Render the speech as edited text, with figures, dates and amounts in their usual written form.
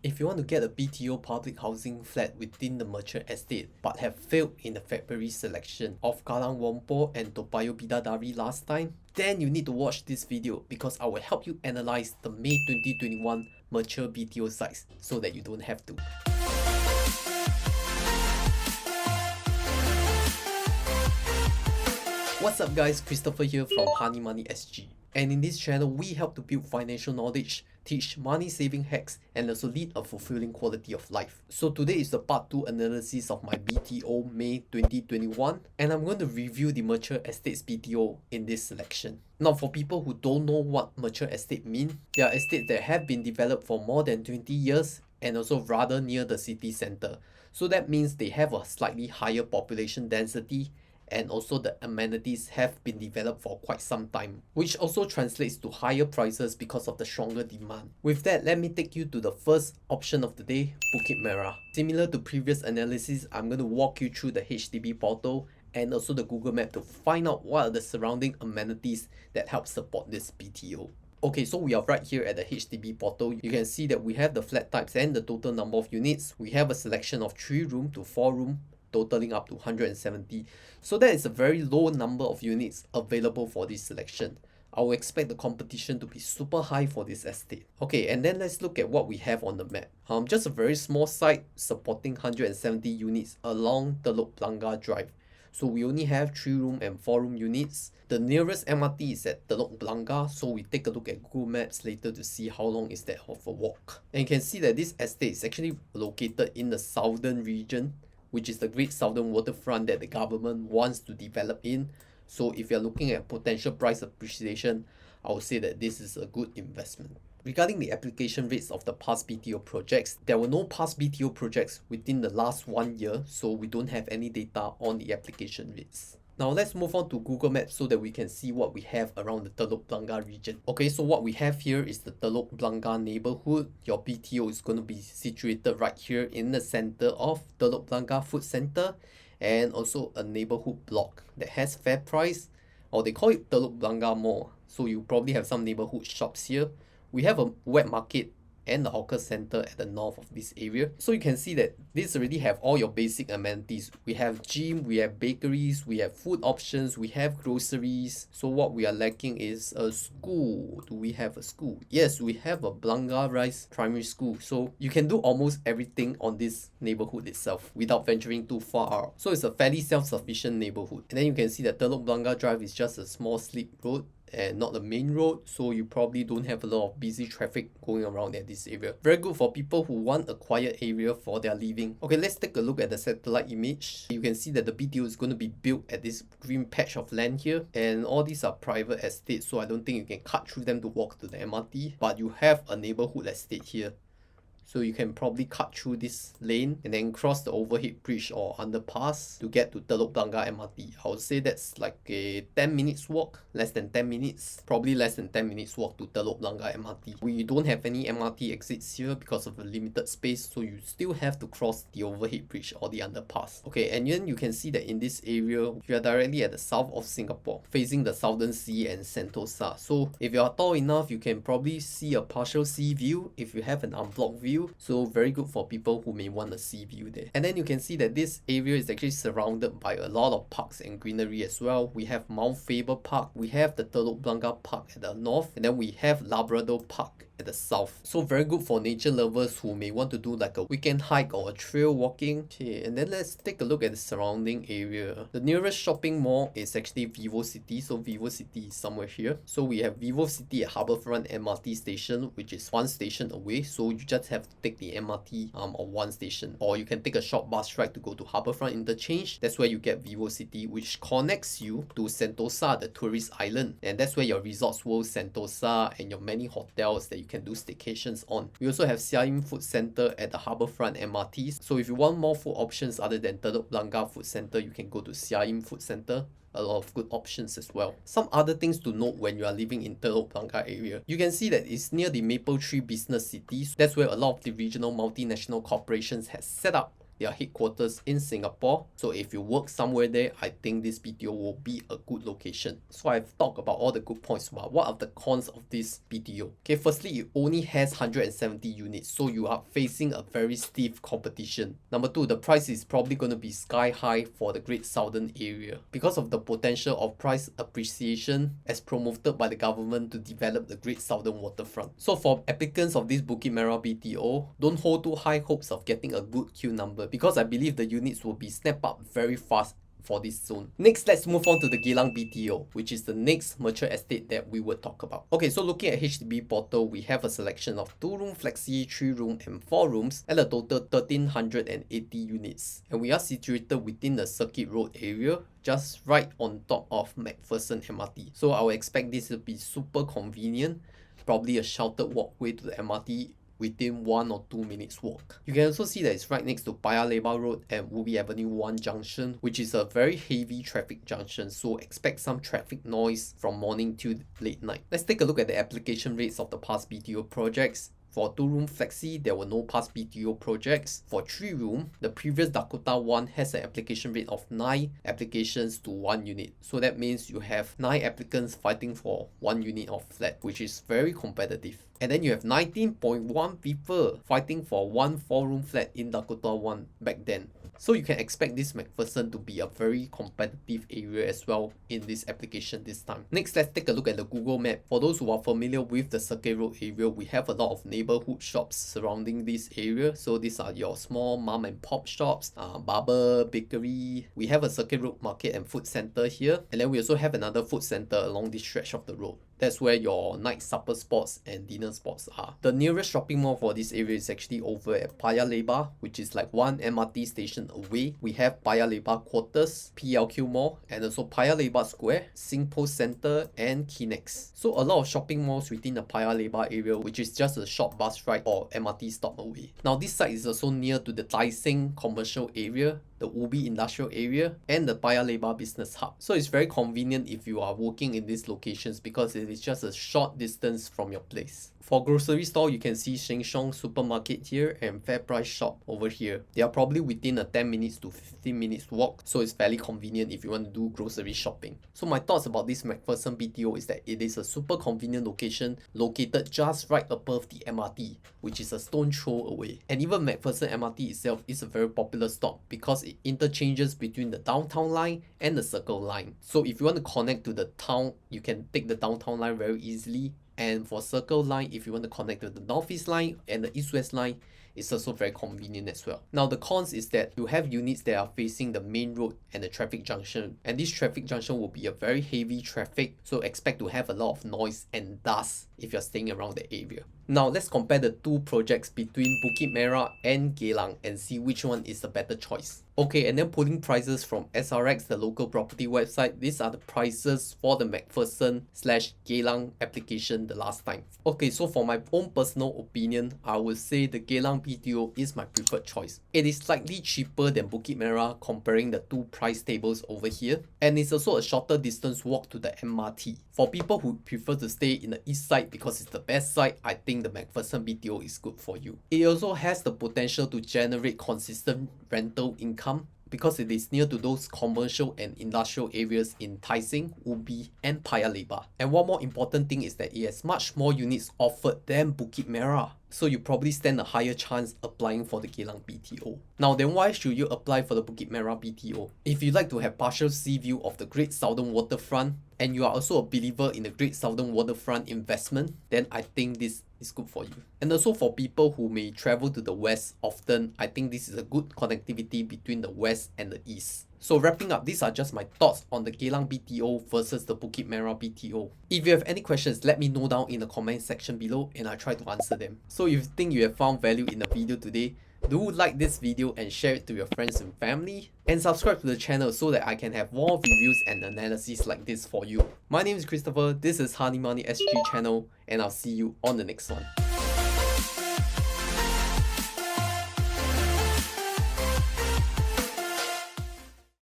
If you want to get a BTO public housing flat within the mature estate but have failed in the February selection of Kallang Whampoa and Payoh Bidadari last time, then you need to watch this video because I will help you analyze the May 2021 mature BTO sites so that you don't have to. What's up guys, Christopher here from Honey Money SG, and in this channel we help to build financial knowledge, teach money saving hacks, and also lead a fulfilling quality of life. So today is the part 2 analysis of my BTO May 2021, and I'm going to review the mature estates BTO in this selection. Now for people who don't know what mature estate mean, they are estates that have been developed for more than 20 years and also rather near the city center. So that means they have a slightly higher population density, and also the amenities have been developed for quite some time, which also translates to higher prices because of the stronger demand. With that, let me take you to the first option of the day, Bukit Merah. Similar to previous analysis, I'm going to walk you through the HDB portal and also the Google map to find out what are the surrounding amenities that help support this BTO. Okay, so we are right here at the HDB portal. You can see that we have the flat types and the total number of units. We have a selection of 3 room to 4 room, totaling up to 170. So that is a very low number of units available for this selection. I will expect the competition to be super high for this estate. Okay, and then let's look at what we have on the map. Just a very small site supporting 170 units along Telok Blangah Drive. So we only have 3 room and 4 room units. The nearest MRT is at Telok Blangah, so we take a look at Google Maps later to see how long is that of a walk. And you can see that this estate is actually located in the southern region, which is the Great Southern Waterfront that the government wants to develop in. So if you're looking at potential price appreciation, I would say that this is a good investment. Regarding the application rates of the past BTO projects, there were no past BTO projects within the last 1 year, so we don't have any data on the application rates. Now let's move on to Google Maps so that we can see what we have around the Telok Blangah region. Okay, so what we have here is the Telok Blangah neighborhood. Your BTO is going to be situated right here in the center of Telok Blangah Food Center, and also a neighborhood block that has fair price, or they call it Telok Blangah Mall. So you probably have some neighborhood shops here. We have a wet market and the hawker center at the north of this area. So you can see that this already have all your basic amenities. We have gym, we have bakeries, we have food options, we have groceries. So what we are lacking is a school. Do we have a school? Yes, we have a Blangah Rise Primary School. So you can do almost everything on this neighborhood itself without venturing too far out. So it's a fairly self-sufficient neighborhood. And then you can see that Telok Blangah Drive is just a small slip road and not the main road, so you probably don't have a lot of busy traffic going around at this area. Very good for people who want a quiet area for their living. Okay, let's take a look at the satellite image. You can see that the BTO is going to be built at this green patch of land here, and all these are private estates, so I don't think you can cut through them to walk to the MRT, but you have a neighborhood estate here. So you can probably cut through this lane and then cross the overhead bridge or underpass to get to Telok Blangah MRT. I would say that's like a 10 minutes walk, less than 10 minutes, probably less than 10 minutes walk to Telok Blangah MRT. We don't have any MRT exits here because of the limited space, so you still have to cross the overhead bridge or the underpass. Okay, and then you can see that in this area, you are directly at the south of Singapore, facing the Southern Sea and Sentosa. So if you are tall enough, you can probably see a partial sea view if you have an unblocked view. So very good for people who may want a sea view there. And then you can see that this area is actually surrounded by a lot of parks and greenery as well. We have Mount Faber Park, we have the Telok Blangah Park at the north, and then we have Labrador Park at the south. So very good for nature lovers who may want to do like a weekend hike or a trail walking. Okay, and then let's take a look at the surrounding area. The nearest shopping mall is actually VivoCity. So VivoCity is somewhere here. So we have VivoCity at Harbourfront MRT station, which is 1 station away. So you just have to take the MRT on 1 station, or you can take a short bus ride to go to Harbourfront interchange. That's where you get VivoCity, which connects you to Sentosa, the tourist island, and that's where your Resorts World Sentosa and your many hotels that you can do staycations on. We also have Siam Food Center at the Harbourfront MRT. So if you want more food options other than Telok Blangah Food Center, you can go to Siam Food Center. A lot of good options as well. Some other things to note when you are living in Telok Blangah area. You can see that it's near the Maple Tree Business City. That's where a lot of the regional multinational corporations have set up their headquarters in Singapore. So if you work somewhere there, I think this BTO will be a good location. So I've talked about all the good points, but what are the cons of this BTO? Okay, firstly, it only has 170 units, so you are facing a very stiff competition. Number two, the price is probably going to be sky high for the Great Southern area because of the potential of price appreciation as promoted by the government to develop the Great Southern waterfront. So for applicants of this Bukit Merah BTO, don't hold too high hopes of getting a good queue number because I believe the units will be snapped up very fast for this zone. Next, let's move on to the Geylang BTO, which is the next mature estate that we will talk about. Okay, so looking at HDB portal, we have a selection of 2-room flexi, 3-room and 4 rooms at a total 1380 units. And we are situated within the Circuit Road area, just right on top of MacPherson MRT. So I would expect this to be super convenient, probably a sheltered walkway to the MRT within 1 or 2 minutes walk. You can also see that it's right next to Paya Lebar Road and Ubi Avenue 1 junction, which is a very heavy traffic junction, so expect some traffic noise from morning to late night. Let's take a look at the application rates of the past BTO projects. For 2-room flexi, there were no past BTO projects. For 3-room, the previous Dakota one has an application rate of 9 applications to 1 unit. So that means you have 9 applicants fighting for 1 unit of flat, which is very competitive. And then you have 19.1 people fighting for 1 4-room flat in Dakota 1 back then. So you can expect this MacPherson to be a very competitive area as well in this application this time. Next, let's take a look at the Google map. For those who are familiar with the Circuit Road area, we have a lot of neighborhood shops surrounding this area. So these are your small mom and pop shops, barber, bakery. We have a Circuit Road market and food center here. And then we also have another food center along this stretch of the road. That's where your night supper spots and dinner spots are. The nearest shopping mall for this area is actually over at Paya Lebar, which is like 1 MRT station away. We have Paya Lebar Quarters, PLQ Mall, and also Paya Lebar Square, Singpost Center, and Kinex. So a lot of shopping malls within the Paya Lebar area, which is just a short bus ride or MRT stop away. Now this site is also near to the Tai Seng commercial area, the Ubi industrial area, and the Paya Lebar business hub. So it's very convenient if you are working in these locations because it is just a short distance from your place. For grocery store, you can see Sheng Siong supermarket here and Fair Price shop over here. They are probably within a 10 minutes to 15 minutes walk, so it's fairly convenient if you want to do grocery shopping. So my thoughts about this MacPherson BTO is that it is a super convenient location located just right above the MRT, which is a stone throw away. And even MacPherson MRT itself is a very popular stop because it interchanges between the downtown line and the Circle line. So if you want to connect to the town, you can take the downtown line very easily. And for Circle line, if you want to connect to the Northeast line and the East-West line, it's also very convenient as well. Now the cons is that you have units that are facing the main road and the traffic junction, and this traffic junction will be a very heavy traffic, so expect to have a lot of noise and dust if you're staying around the area. Now let's compare the two projects between Bukit Merah and Geylang and see which one is the better choice. Okay, and then pulling prices from SRX, the local property website. These are the prices for the MacPherson/Geylang application the last time. Okay, so for my own personal opinion, I would say the Geylang BTO is my preferred choice. It is slightly cheaper than Bukit Merah comparing the two price tables over here, and it's also a shorter distance walk to the MRT. For people who prefer to stay in the east side because it's the best side, I think the MacPherson BTO is good for you. It also has the potential to generate consistent rental income because it is near to those commercial and industrial areas in Tai Seng, Ubi, and Paya Lebar. And one more important thing is that it has much more units offered than Bukit Merah. So you probably stand a higher chance applying for the Geylang BTO. Now then, why should you apply for the Bukit Merah BTO? If you like to have partial sea view of the Great Southern Waterfront, and you are also a believer in the Great Southern Waterfront investment, then I think this is good for you. And also for people who may travel to the west often, I think this is a good connectivity between the west and the east. So wrapping up, these are just my thoughts on the Geylang BTO versus the Bukit Merah BTO. If you have any questions, let me know down in the comment section below and I'll try to answer them. So if you think you have found value in the video today, do like this video and share it to your friends and family. And subscribe to the channel so that I can have more reviews and analyses like this for you. My name is Christopher, this is Honey Money SG channel, and I'll see you on the next one.